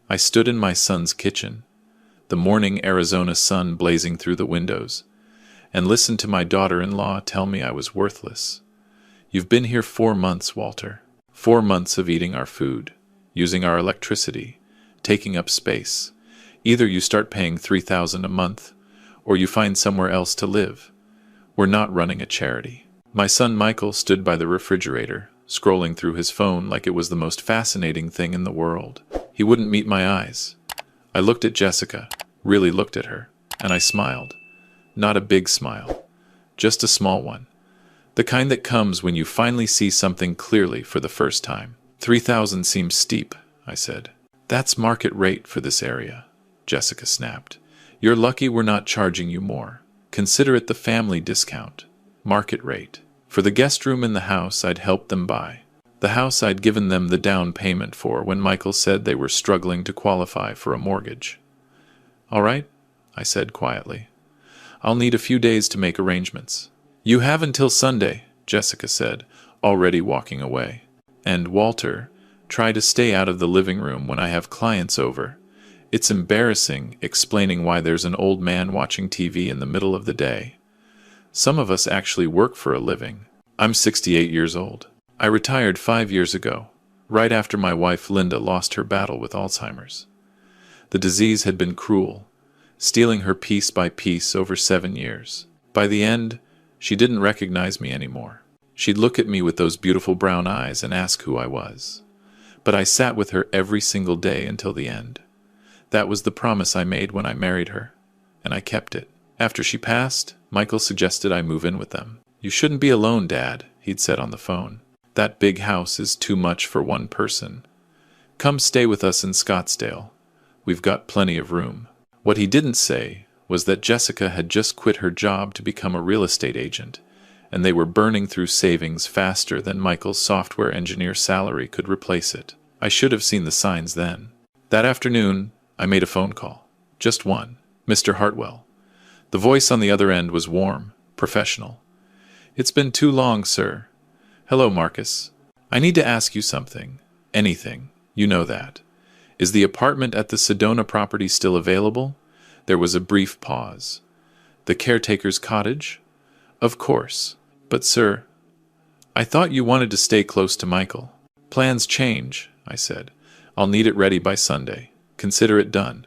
I stood in my son's kitchen, the morning Arizona sun blazing through the windows, and listened to my daughter-in-law tell me I was worthless. You've been here 4 months, Walter. 4 months of eating our food, using our electricity, taking up space. Either you start paying $3,000 a month, or you find somewhere else to live. We're not running a charity. My son Michael stood by the refrigerator, scrolling through his phone like it was the most fascinating thing in the world. He wouldn't meet my eyes. I looked at Jessica, really looked at her, and I smiled. Not a big smile, just a small one. The kind that comes when you finally see something clearly for the first time. 3,000 seems steep, I said. That's market rate for this area, Jessica snapped. You're lucky we're not charging you more. Consider it the family discount. Market rate. For the guest room in the house I'd helped them buy. The house I'd given them the down payment for when Michael said they were struggling to qualify for a mortgage. All right, I said quietly. I'll need a few days to make arrangements. You have until Sunday, Jessica said, already walking away. And, Walter, try to stay out of the living room when I have clients over. It's embarrassing explaining why there's an old man watching TV in the middle of the day. Some of us actually work for a living. I'm 68 years old. I retired 5 years ago, right after my wife Linda lost her battle with Alzheimer's. The disease had been cruel, stealing her piece by piece over 7 years. By the end, she didn't recognize me anymore. She'd look at me with those beautiful brown eyes and ask who I was. But I sat with her every single day until the end. That was the promise I made when I married her, and I kept it. After she passed, Michael suggested I move in with them. You shouldn't be alone, Dad, he'd said on the phone. That big house is too much for one person. Come stay with us in Scottsdale. We've got plenty of room. What he didn't say was that Jessica had just quit her job to become a real estate agent, and they were burning through savings faster than Michael's software engineer salary could replace it. I should have seen the signs then. That afternoon, I made a phone call. Just one. Mr. Hartwell. The voice on the other end was warm, professional. It's been too long, sir. Hello, Marcus. I need to ask you something. Anything. You know that. Is the apartment at the Sedona property still available? There was a brief pause. The caretaker's cottage? Of course. But, sir, I thought you wanted to stay close to Michael. Plans change, I said. I'll need it ready by Sunday. Consider it done.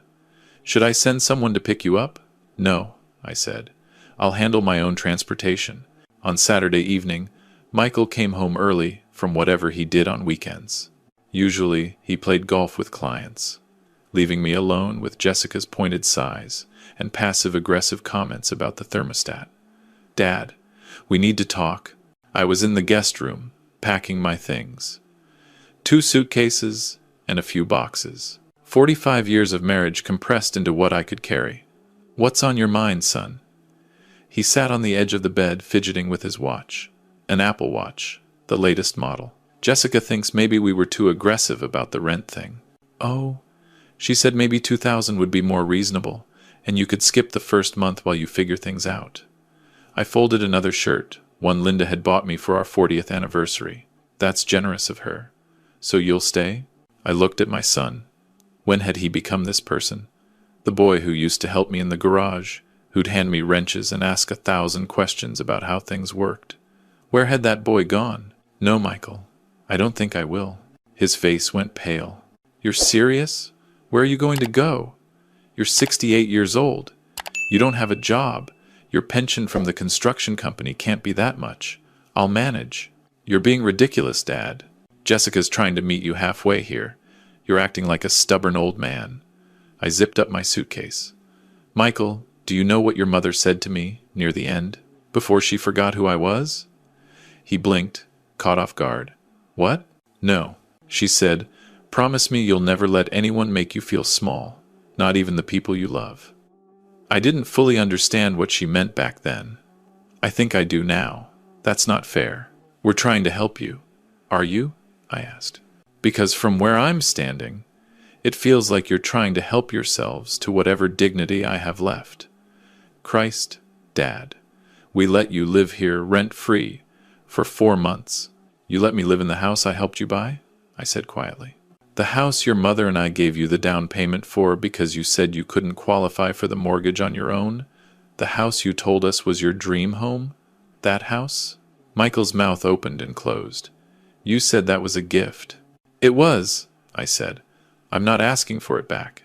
Should I send someone to pick you up? No, I said. I'll handle my own transportation. On Saturday evening, Michael came home early from whatever he did on weekends. Usually, he played golf with clients, leaving me alone with Jessica's pointed sighs and passive-aggressive comments about the thermostat. Dad, we need to talk. I was in the guest room, packing my things. 2 suitcases and a few boxes. 45 years of marriage compressed into what I could carry. What's on your mind, son? He sat on the edge of the bed, fidgeting with his watch. An Apple Watch, the latest model. Jessica thinks maybe we were too aggressive about the rent thing. Oh, she said maybe 2,000 would be more reasonable, and you could skip the first month while you figure things out. I folded another shirt, one Linda had bought me for our 40th anniversary. That's generous of her. So you'll stay? I looked at my son. When had he become this person? The boy who used to help me in the garage, who'd hand me wrenches and ask 1,000 questions about how things worked. Where had that boy gone? No, Michael, I don't think I will. His face went pale. You're serious? Where are you going to go? You're 68 years old. You don't have a job. Your pension from the construction company can't be that much. I'll manage. You're being ridiculous, Dad. Jessica's trying to meet you halfway here. You're acting like a stubborn old man. I zipped up my suitcase. Michael, do you know what your mother said to me near the end, before she forgot who I was? He blinked, caught off guard. What? No. She said, promise me you'll never let anyone make you feel small, not even the people you love. I didn't fully understand what she meant back then. I think I do now. That's not fair. We're trying to help you. Are you? I asked. Because from where I'm standing, it feels like you're trying to help yourselves to whatever dignity I have left. Christ, Dad, we let you live here rent-free for 4 months. You let me live in the house I helped you buy? I said quietly. The house your mother and I gave you the down payment for because you said you couldn't qualify for the mortgage on your own? The house you told us was your dream home? That house? Michael's mouth opened and closed. You said that was a gift. It was, I said. I'm not asking for it back.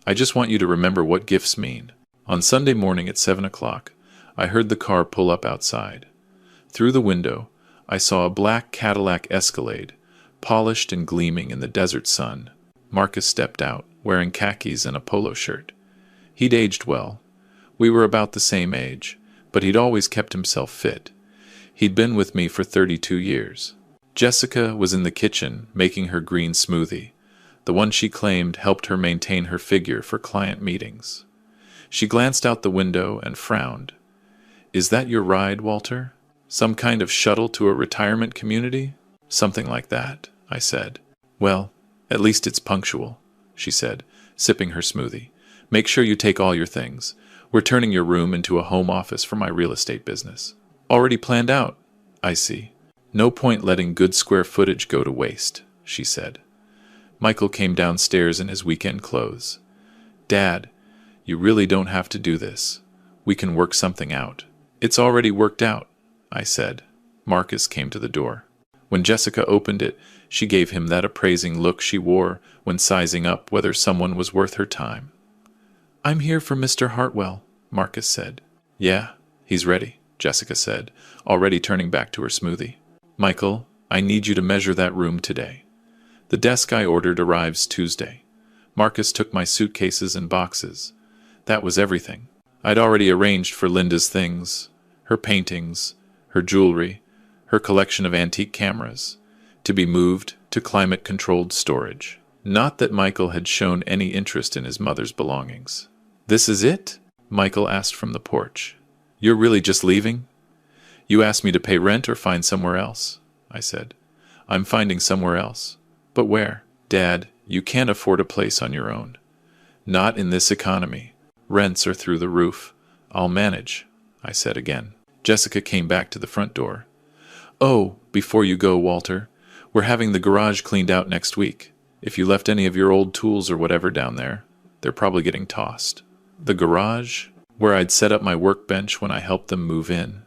I just want you to remember what gifts mean. On Sunday morning at 7 o'clock, I heard the car pull up outside. Through the window, I saw a black Cadillac Escalade, polished and gleaming in the desert sun. Marcus stepped out, wearing khakis and a polo shirt. He'd aged well. We were about the same age, but he'd always kept himself fit. He'd been with me for 32 years. Jessica was in the kitchen, making her green smoothie, the one she claimed helped her maintain her figure for client meetings. She glanced out the window and frowned. Is that your ride, Walter? Some kind of shuttle to a retirement community? Something like that, I said. Well, at least it's punctual, she said, sipping her smoothie. Make sure you take all your things. We're turning your room into a home office for my real estate business. Already planned out, I see. No point letting good square footage go to waste, she said. Michael came downstairs in his weekend clothes. Dad, you really don't have to do this. We can work something out. It's already worked out, I said. Marcus came to the door. When Jessica opened it, she gave him that appraising look she wore when sizing up whether someone was worth her time. I'm here for Mr. Hartwell, Marcus said. Yeah, he's ready, Jessica said, already turning back to her smoothie. Michael, I need you to measure that room today. The desk I ordered arrives Tuesday. Marcus took my suitcases and boxes. That was everything. I'd already arranged for Linda's things, her paintings, her jewelry, her collection of antique cameras, to be moved to climate-controlled storage. Not that Michael had shown any interest in his mother's belongings. This is it? Michael asked from the porch. You're really just leaving? You asked me to pay rent or find somewhere else, I said. I'm finding somewhere else. But where? Dad, you can't afford a place on your own. Not in this economy. Rents are through the roof. I'll manage, I said again. Jessica came back to the front door. Oh, before you go, Walter, we're having the garage cleaned out next week. If you left any of your old tools or whatever down there, they're probably getting tossed. The garage? Where I'd set up my workbench when I helped them move in.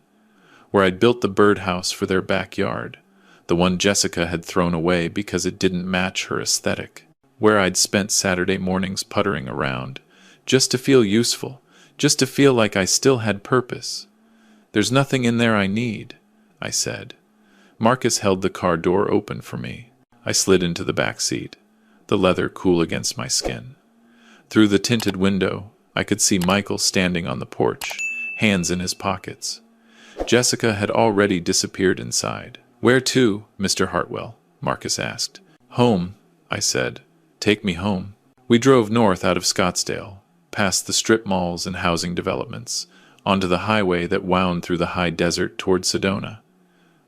Where I'd built the birdhouse for their backyard, the one Jessica had thrown away because it didn't match her aesthetic. Where I'd spent Saturday mornings puttering around, just to feel useful, just to feel like I still had purpose. There's nothing in there I need, I said. Marcus held the car door open for me. I slid into the back seat, the leather cool against my skin. Through the tinted window, I could see Michael standing on the porch, hands in his pockets. Jessica had already disappeared inside. Where to, Mr. Hartwell? Marcus asked. Home, I said. Take me home. We drove north out of Scottsdale, past the strip malls and housing developments, onto the highway that wound through the high desert toward Sedona.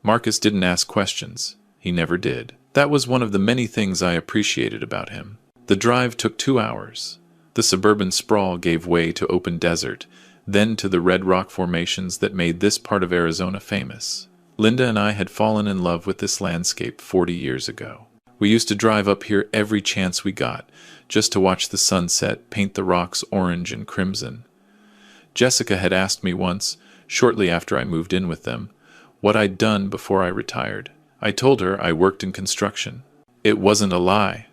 Marcus didn't ask questions. He never did. That was one of the many things I appreciated about him. The drive took 2 hours. The suburban sprawl gave way to open desert, then to the red rock formations that made this part of Arizona famous. Linda and I had fallen in love with this landscape 40 years ago. We used to drive up here every chance we got, just to watch the sunset paint the rocks orange and crimson. Jessica had asked me once, shortly after I moved in with them, what I'd done before I retired. I told her I worked in construction. It wasn't a lie.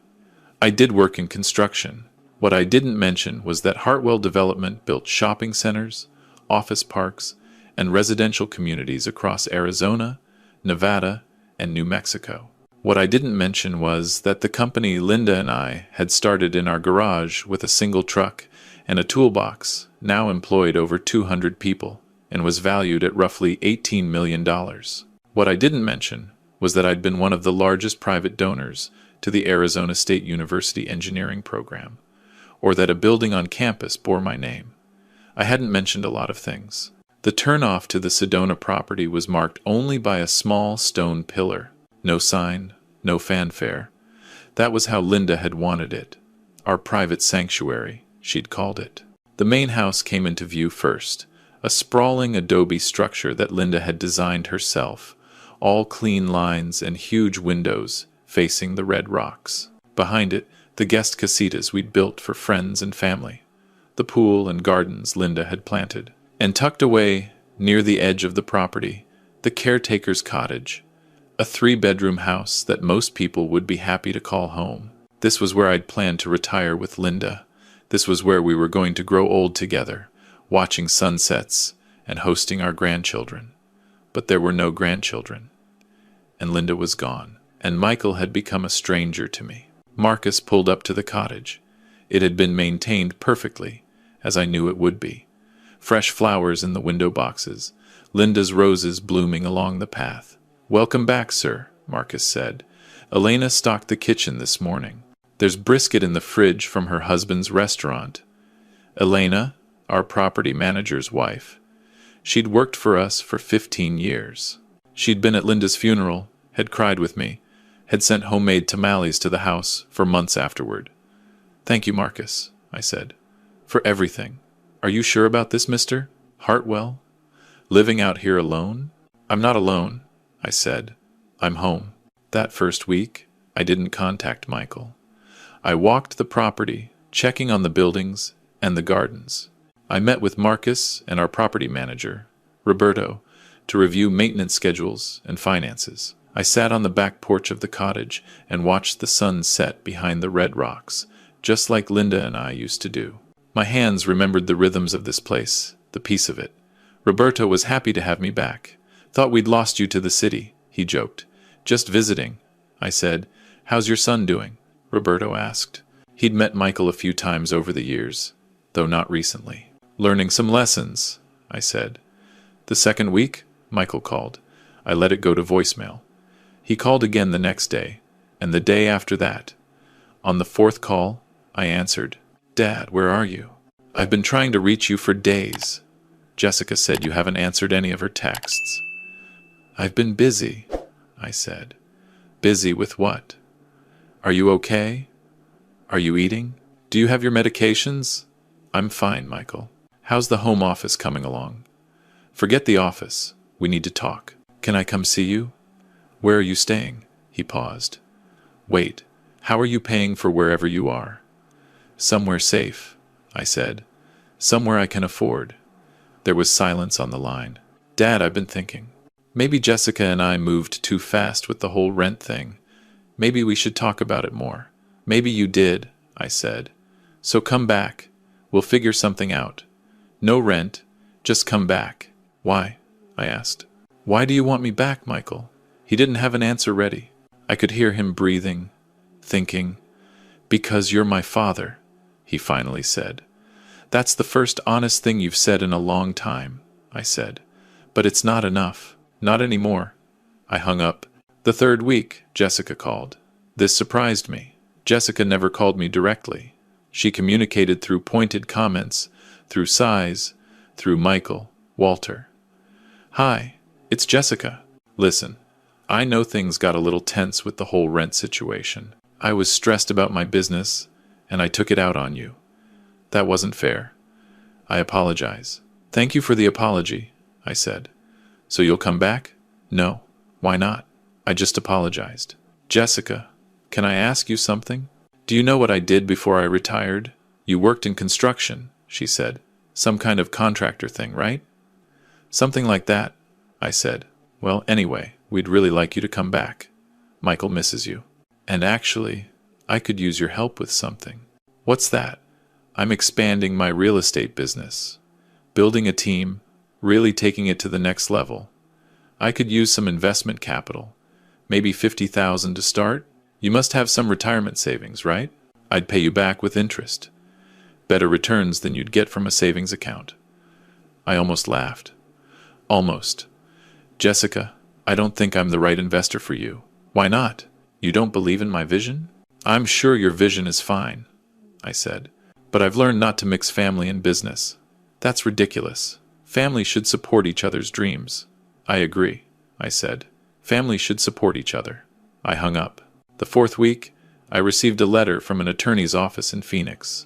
I did work in construction. What I didn't mention was that Hartwell Development built shopping centers, office parks, and residential communities across Arizona, Nevada, and New Mexico. What I didn't mention was that the company Linda and I had started in our garage with a single truck and a toolbox now employed over 200 people and was valued at roughly $18 million. What I didn't mention was that I'd been one of the largest private donors to the Arizona State University engineering program, or that a building on campus bore my name. I hadn't mentioned a lot of things. The turnoff to the Sedona property was marked only by a small stone pillar. No sign, no fanfare. That was how Linda had wanted it. Our private sanctuary, she'd called it. The main house came into view first, a sprawling adobe structure that Linda had designed herself, all clean lines and huge windows facing the red rocks. Behind it, the guest casitas we'd built for friends and family, the pool and gardens Linda had planted, and tucked away near the edge of the property, the caretaker's cottage, a 3-bedroom house that most people would be happy to call home. This was where I'd planned to retire with Linda. This was where we were going to grow old together, watching sunsets and hosting our grandchildren. But there were no grandchildren, and Linda was gone, and Michael had become a stranger to me. Marcus pulled up to the cottage. It had been maintained perfectly, as I knew it would be. Fresh flowers in the window boxes, Linda's roses blooming along the path. "Welcome back, sir," Marcus said. "Elena stocked the kitchen this morning. There's brisket in the fridge from her husband's restaurant." Elena, our property manager's wife. She'd worked for us for 15 years. She'd been at Linda's funeral, had cried with me, had sent homemade tamales to the house for months afterward. "Thank you, Marcus," I said, "for everything. Are you sure about this, Mr. Hartwell? Living out here alone?" "I'm not alone," I said. "I'm home." That first week, I didn't contact Michael. I walked the property, checking on the buildings and the gardens. I met with Marcus and our property manager, Roberto, to review maintenance schedules and finances. I sat on the back porch of the cottage and watched the sun set behind the red rocks, just like Linda and I used to do. My hands remembered the rhythms of this place, the peace of it. Roberto was happy to have me back. "Thought we'd lost you to the city," he joked. "Just visiting," I said. "How's your son doing?" Roberto asked. He'd met Michael a few times over the years, though not recently. "Learning some lessons," I said. The second week, Michael called. I let it go to voicemail. He called again the next day, and the day after that. On the fourth call, I answered. "Dad, where are you? I've been trying to reach you for days. Jessica said you haven't answered any of her texts." "I've been busy," I said. "Busy with what? Are you okay? Are you eating? Do you have your medications?" "I'm fine, Michael. How's the home office coming along?" "Forget the office. We need to talk. Can I come see you?" "Where are you staying?" He paused. "Wait, how are you paying for wherever you are?" "Somewhere safe," I said. "Somewhere I can afford." There was silence on the line. "Dad, I've been thinking. Maybe Jessica and I moved too fast with the whole rent thing. Maybe we should talk about it more." "Maybe you did," I said. "So come back. We'll figure something out. No rent, just come back." "Why?" I asked. "Why do you want me back, Michael?" He didn't have an answer ready. I could hear him breathing, thinking. "Because you're my father," he finally said. "That's the first honest thing you've said in a long time," I said. "But it's not enough. Not anymore." I hung up. The third week, Jessica called. This surprised me. Jessica never called me directly. She communicated through pointed comments, through sighs, through Michael, Walter. "Hi, it's Jessica. Listen, I know things got a little tense with the whole rent situation. I was stressed about my business, and I took it out on you. That wasn't fair. I apologize." "Thank you for the apology," I said. "So you'll come back?" "No. Why not? I just apologized." "Jessica, can I ask you something? Do you know what I did before I retired?" "You worked in construction," she said. "Some kind of contractor thing, right?" "Something like that," I said. "Well, anyway, we'd really like you to come back. Michael misses you. And actually, I could use your help with something." "What's that?" "I'm expanding my real estate business. Building a team, really taking it to the next level. I could use some investment capital. Maybe $50,000 to start. You must have some retirement savings, right? I'd pay you back with interest. Better returns than you'd get from a savings account." I almost laughed. "Almost. Jessica, I don't think I'm the right investor for you." "Why not? You don't believe in my vision?" "I'm sure your vision is fine," I said. "But I've learned not to mix family and business. That's ridiculous. Family should support each other's dreams." "I agree," I said. "Families should support each other." I hung up. The fourth week, I received a letter from an attorney's office in Phoenix.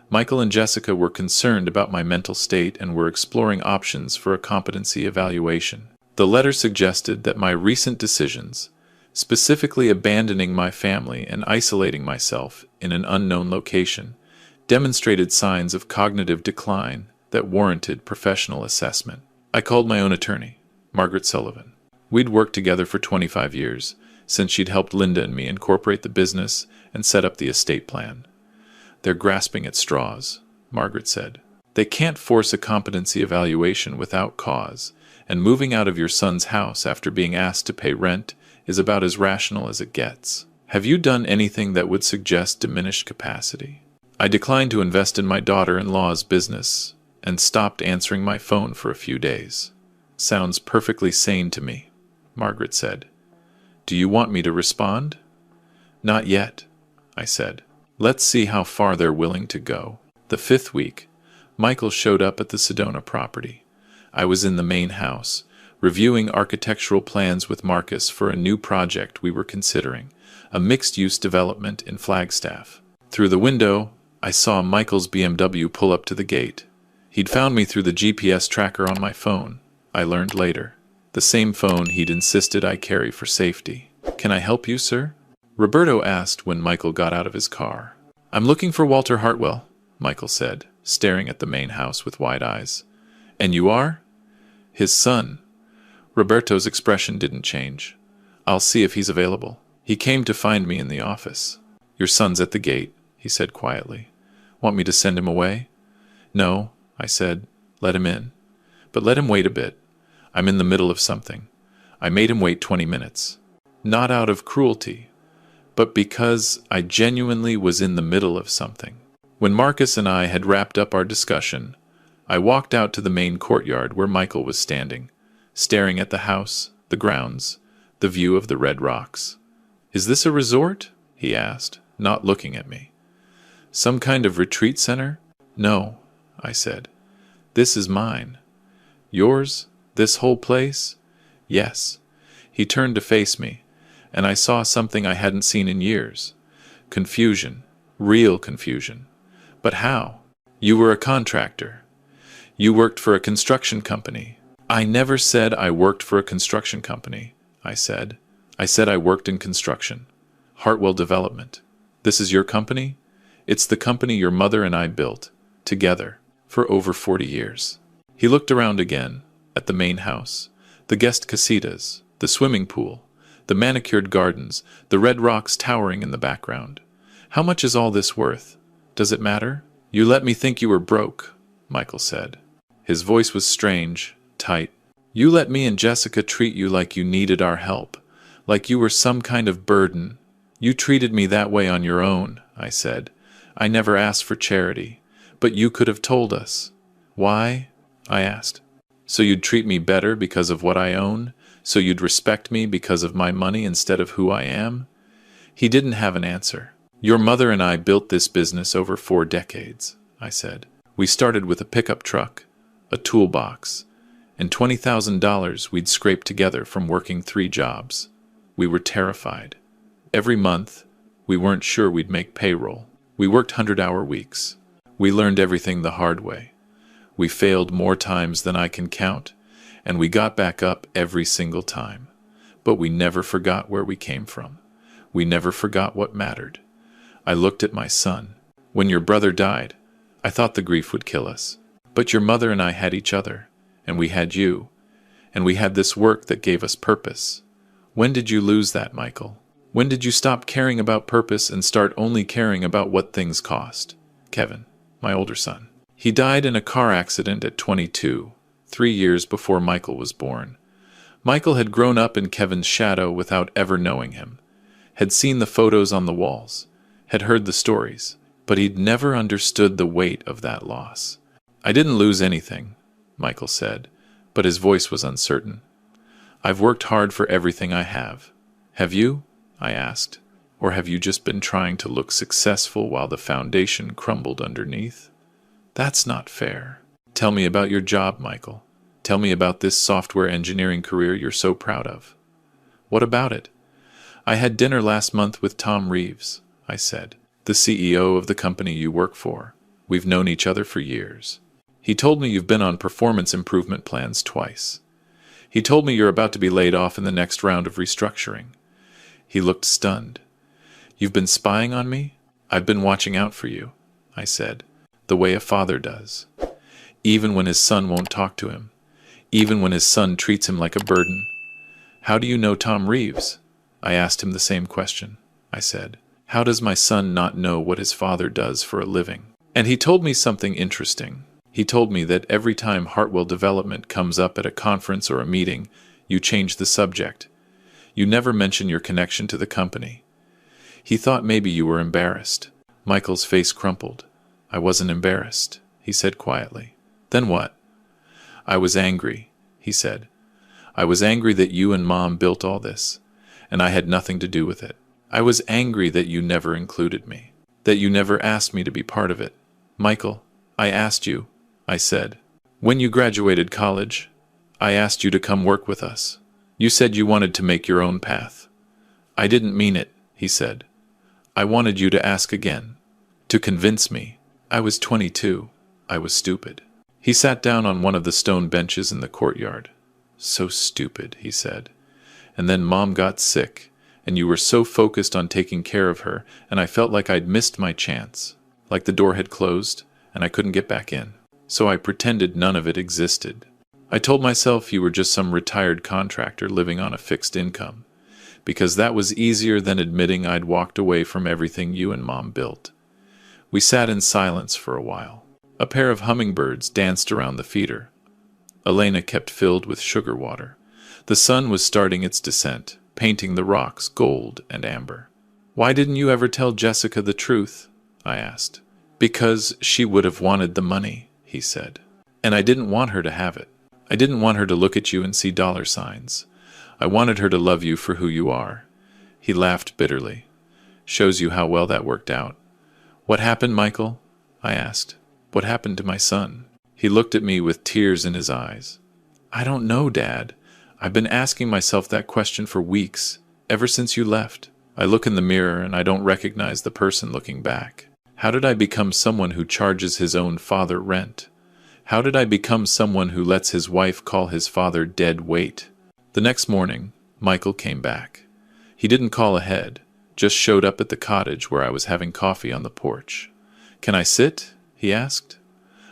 Michael and Jessica were concerned about my mental state and were exploring options for a competency evaluation. The letter suggested that my recent decisions, Specifically abandoning my family and isolating myself in an unknown location demonstrated signs of cognitive decline that warranted professional assessment. I called my own attorney, Margaret Sullivan. We'd worked together for 25 years, since she'd helped Linda and me incorporate the business and set up the estate plan. "They're grasping at straws," Margaret said. "They can't force a competency evaluation without cause, and moving out of your son's house after being asked to pay rent is about as rational as it gets. Have you done anything that would suggest diminished capacity?" I declined to invest in my daughter-in-law's business and stopped answering my phone for a few days. "Sounds perfectly sane to me," Margaret said. "Do you want me to respond?" "Not yet," I said. "Let's see how far they're willing to go." The 5th week, Michael showed up at the Sedona property. I was in the main house, reviewing architectural plans with Marcus for a new project we were considering, a mixed-use development in Flagstaff. Through the window, I saw Michael's BMW pull up to the gate. He'd found me through the GPS tracker on my phone, I learned later. The same phone he'd insisted I carry for safety. "Can I help you, sir?" Roberto asked when Michael got out of his car. "I'm looking for Walter Hartwell," Michael said, staring at the main house with wide eyes. "And you are?" "His son." Roberto's expression didn't change. "I'll see if he's available. He came to find me in the office." "Your son's at the gate," he said quietly. "Want me to send him away?" "No," I said. "Let him in. But let him wait a bit. I'm in the middle of something." I made him wait 20 minutes. Not out of cruelty, but because I genuinely was in the middle of something. When Marcus and I had wrapped up our discussion, I walked out to the main courtyard where Michael was standing, staring at the house, the grounds, the view of the red rocks. "Is this a resort?" he asked, not looking at me. "Some kind of retreat center?" "No," I said. "This is mine." "Yours? This whole place?" "Yes." He turned to face me, and I saw something I hadn't seen in years. Confusion. Real confusion. "But how? You were a contractor. You worked for a construction company." "I never said I worked for a construction company," I said. "I said I worked in construction. Hartwell Development. This is your company? It's the company your mother and I built, together, for over 40 years. He looked around again, at the main house, the guest casitas, the swimming pool, the manicured gardens, the red rocks towering in the background. "How much is all this worth? Does it matter?" "You let me think you were broke," Michael said. His voice was strange, tight. "You let me and Jessica treat you like you needed our help, like you were some kind of burden. You treated me that way on your own," I said. "I never asked for charity, but you could have told us." "Why?" I asked. "So you'd treat me better because of what I own? So you'd respect me because of my money instead of who I am?" He didn't have an answer. "Your mother and I built this business over 4 decades, I said. "We started with a pickup truck, a toolbox, and $20,000 we'd scraped together from working 3 jobs. We were terrified. Every month, we weren't sure we'd make payroll. We worked 100-hour weeks. We learned everything the hard way. We failed more times than I can count, and we got back up every single time. But we never forgot where we came from. We never forgot what mattered. I looked at my son. When your brother died, I thought the grief would kill us. But your mother and I had each other, and we had you, and we had this work that gave us purpose. When did you lose that, Michael? When did you stop caring about purpose and start only caring about what things cost?" "Kevin, my older son. He died in a car accident at 22, 3 years before Michael was born. Michael had grown up in Kevin's shadow without ever knowing him, had seen the photos on the walls, had heard the stories, but he'd never understood the weight of that loss." "I didn't lose anything," Michael said, but his voice was uncertain. "I've worked hard for everything I have. Have you?" I asked. "Or have you just been trying to look successful while the foundation crumbled underneath?" "That's not fair." "Tell me about your job, Michael. Tell me about this software engineering career you're so proud of." "What about it?" "I had dinner last month with Tom Reeves," I said, "the CEO of the company you work for. We've known each other for years. He told me you've been on performance improvement plans twice. He told me you're about to be laid off in the next round of restructuring. He looked stunned. "You've been spying on me? I've been watching out for you," I said, "the way a father does. Even when his son won't talk to him. Even when his son treats him like a burden. How do you know Tom Reeves?" I asked him the same question. I said, "How does my son not know what his father does for a living?" And he told me something interesting. He told me that every time Hartwell Development comes up at a conference or a meeting, you change the subject. You never mention your connection to the company. He thought maybe you were embarrassed. Michael's face crumpled. "I wasn't embarrassed," he said quietly. "Then what?" "I was angry," he said. "I was angry that you and Mom built all this, and I had nothing to do with it. I was angry that you never included me, that you never asked me to be part of it. Michael, I asked you," I said. "When you graduated college, I asked you to come work with us. You said you wanted to make your own path." "I didn't mean it," he said. "I wanted you to ask again, to convince me. I was 22. I was stupid." He sat down on one of the stone benches in the courtyard. "So stupid," he said. "And then Mom got sick, and you were so focused on taking care of her, and I felt like I'd missed my chance, like the door had closed, and I couldn't get back in. So I pretended none of it existed. I told myself you were just some retired contractor living on a fixed income, because that was easier than admitting I'd walked away from everything you and Mom built." We sat in silence for a while. A pair of hummingbirds danced around the feeder. Elena kept filled with sugar water. The sun was starting its descent, painting the rocks gold and amber. "Why didn't you ever tell Jessica the truth?" I asked. "Because she would have wanted the money," he said. "And I didn't want her to have it. I didn't want her to look at you and see dollar signs. I wanted her to love you for who you are." He laughed bitterly. "Shows you how well that worked out." "What happened, Michael?" I asked. "What happened to my son?" He looked at me with tears in his eyes. "I don't know, Dad. I've been asking myself that question for weeks, ever since you left. I look in the mirror and I don't recognize the person looking back. How did I become someone who charges his own father rent? How did I become someone who lets his wife call his father dead weight?" The next morning, Michael came back. He didn't call ahead, just showed up at the cottage where I was having coffee on the porch. "Can I sit?" he asked.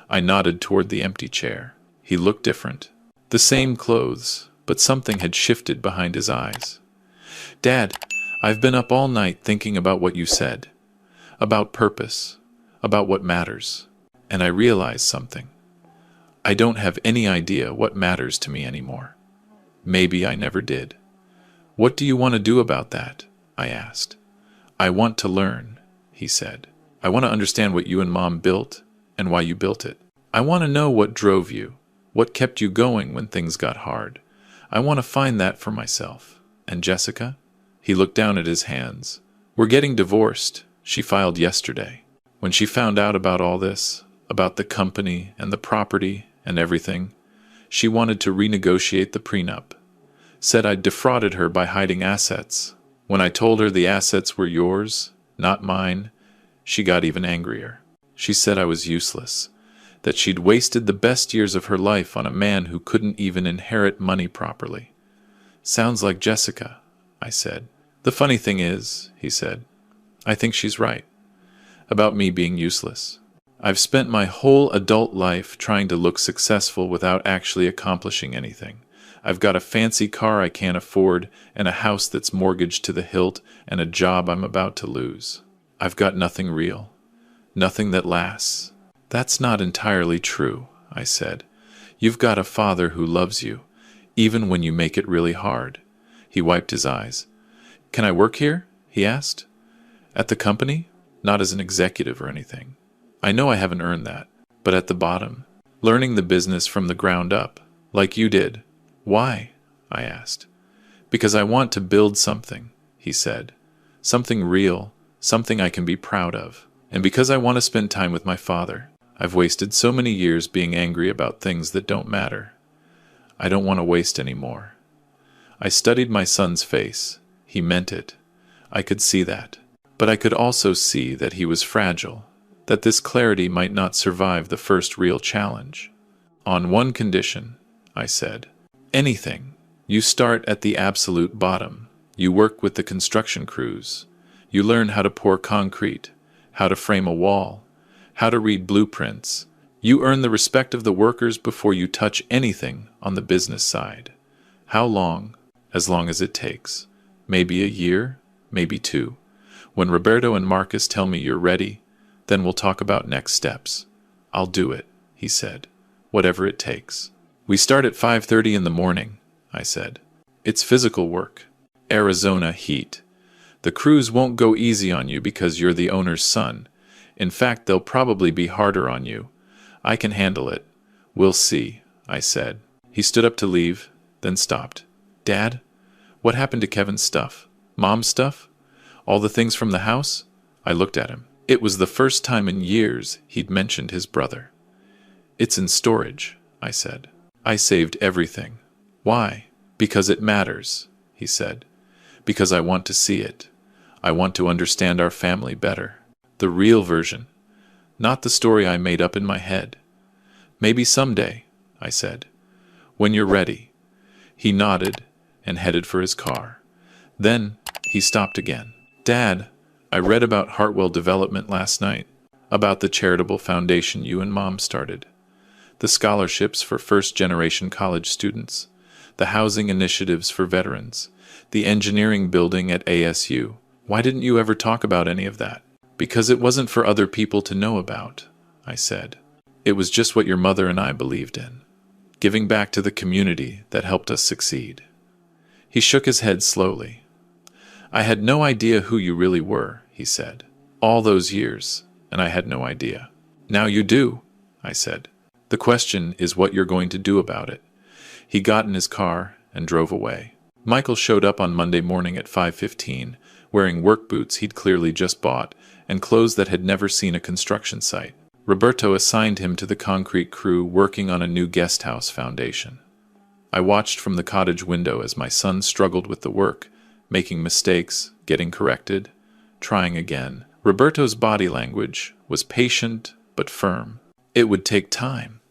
I nodded toward the empty chair. He looked different. The same clothes, but something had shifted behind his eyes. "Dad, I've been up all night thinking about what you said. About purpose. About what matters. And I realized something. I don't have any idea what matters to me anymore. Maybe I never did." "What do you want to do about that?" I asked. "I want to learn," he said. "I want to understand what you and Mom built and why you built it. I want to know what drove you, what kept you going when things got hard. I want to find that for myself. And Jessica?" He looked down at his hands. "We're getting divorced. She filed yesterday. When she found out about all this, about the company and the property and everything, she wanted to renegotiate the prenup. Said I'd defrauded her by hiding assets. When I told her the assets were yours, not mine, she got even angrier. She said I was useless, that she'd wasted the best years of her life on a man who couldn't even inherit money properly." "Sounds like Jessica," I said. "The funny thing is," he said, "I think she's right. About me being useless. I've spent my whole adult life trying to look successful without actually accomplishing anything. I've got a fancy car I can't afford, and a house that's mortgaged to the hilt, and a job I'm about to lose. I've got nothing real. Nothing that lasts." "That's not entirely true," I said. "You've got a father who loves you, even when you make it really hard." He wiped his eyes. "Can I work here?" he asked. "At the company? Not as an executive or anything. I know I haven't earned that. But at the bottom, learning the business from the ground up, like you did." "Why?" I asked. "Because I want to build something," he said. "Something real, something I can be proud of. And because I want to spend time with my father. I've wasted so many years being angry about things that don't matter. I don't want to waste any more." I studied my son's face. He meant it. I could see that. But I could also see that he was fragile, that this clarity might not survive the first real challenge. "On one condition," I said. "Anything. You start at the absolute bottom. You work with the construction crews. You learn how to pour concrete, how to frame a wall, how to read blueprints. You earn the respect of the workers before you touch anything on the business side. How long? As long as it takes. Maybe a year, maybe 2. When Roberto and Marcus tell me you're ready, then we'll talk about next steps. I'll do it, he said. Whatever it takes. We start at 5:30 in the morning, I said. It's physical work. Arizona heat. The crews won't go easy on you because you're the owner's son. In fact, they'll probably be harder on you. I can handle it. We'll see, I said. He stood up to leave, then stopped. Dad, what happened to Kevin's stuff? Mom's stuff? All the things from the house? I looked at him. It was the first time in years he'd mentioned his brother. It's in storage, I said. I saved everything. Why? Because it matters, he said. Because I want to see it. I want to understand our family better. The real version, not the story I made up in my head. Maybe someday, I said. When you're ready. He nodded and headed for his car. Then he stopped again. Dad, I read about Hartwell Development last night, about the charitable foundation you and Mom started, the scholarships for first-generation college students, the housing initiatives for veterans, the engineering building at ASU. Why didn't you ever talk about any of that? Because it wasn't for other people to know about, I said. It was just what your mother and I believed in, giving back to the community that helped us succeed. He shook his head slowly. I had no idea who you really were, he said. All those years, and I had no idea. Now you do, I said. The question is what you're going to do about it. He got in his car and drove away. Michael showed up on Monday morning at 5:15, wearing work boots he'd clearly just bought and clothes that had never seen a construction site. Roberto assigned him to the concrete crew working on a new guest house foundation. I watched from the cottage window as my son struggled with the work, making mistakes, getting corrected, trying again. Roberto's body language was patient but firm. It would take time.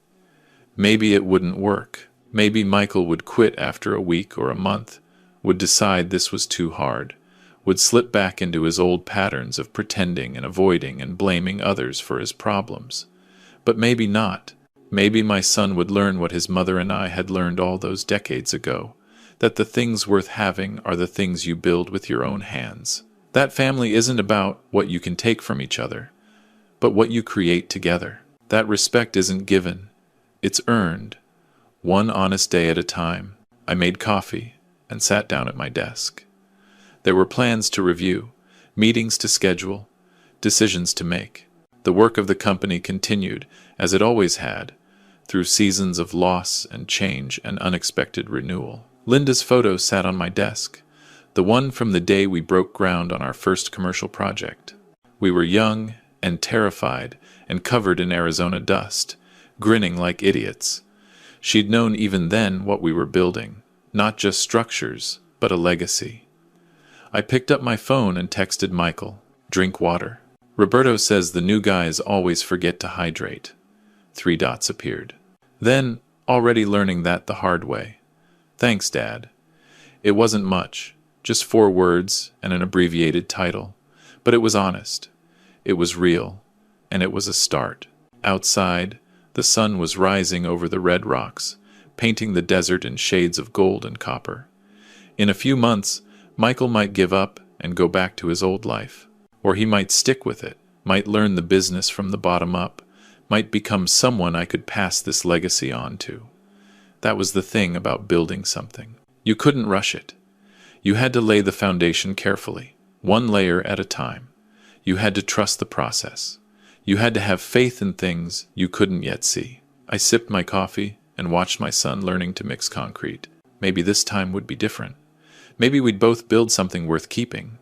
Maybe it wouldn't work. Maybe Michael would quit after a week or a month, would decide this was too hard, would slip back into his old patterns of pretending and avoiding and blaming others for his problems. But maybe not. Maybe my son would learn what his mother and I had learned all those decades ago, that the things worth having are the things you build with your own hands. That family isn't about what you can take from each other, but what you create together. That respect isn't given, it's earned. One honest day at a time, I made coffee and sat down at my desk. There were plans to review, meetings to schedule, decisions to make. The work of the company continued, as it always had, through seasons of loss and change and unexpected renewal. Linda's photo sat on my desk, the one from the day we broke ground on our first commercial project. We were young and terrified and covered in Arizona dust, grinning like idiots. She'd known even then what we were building, not just structures, but a legacy. I picked up my phone and texted Michael, "Drink water." Roberto says the new guys always forget to hydrate. 3 dots appeared. Then, already learning that the hard way. Thanks, Dad. It wasn't much, just 4 words and an abbreviated title, but it was honest. It was real, and it was a start. Outside, the sun was rising over the red rocks, painting the desert in shades of gold and copper. In a few months, Michael might give up and go back to his old life, or he might stick with it, might learn the business from the bottom up, might become someone I could pass this legacy on to. That was the thing about building something. You couldn't rush it. You had to lay the foundation carefully, one layer at a time. You had to trust the process. You had to have faith in things you couldn't yet see. I sipped my coffee and watched my son learning to mix concrete. Maybe this time would be different. Maybe we'd both build something worth keeping.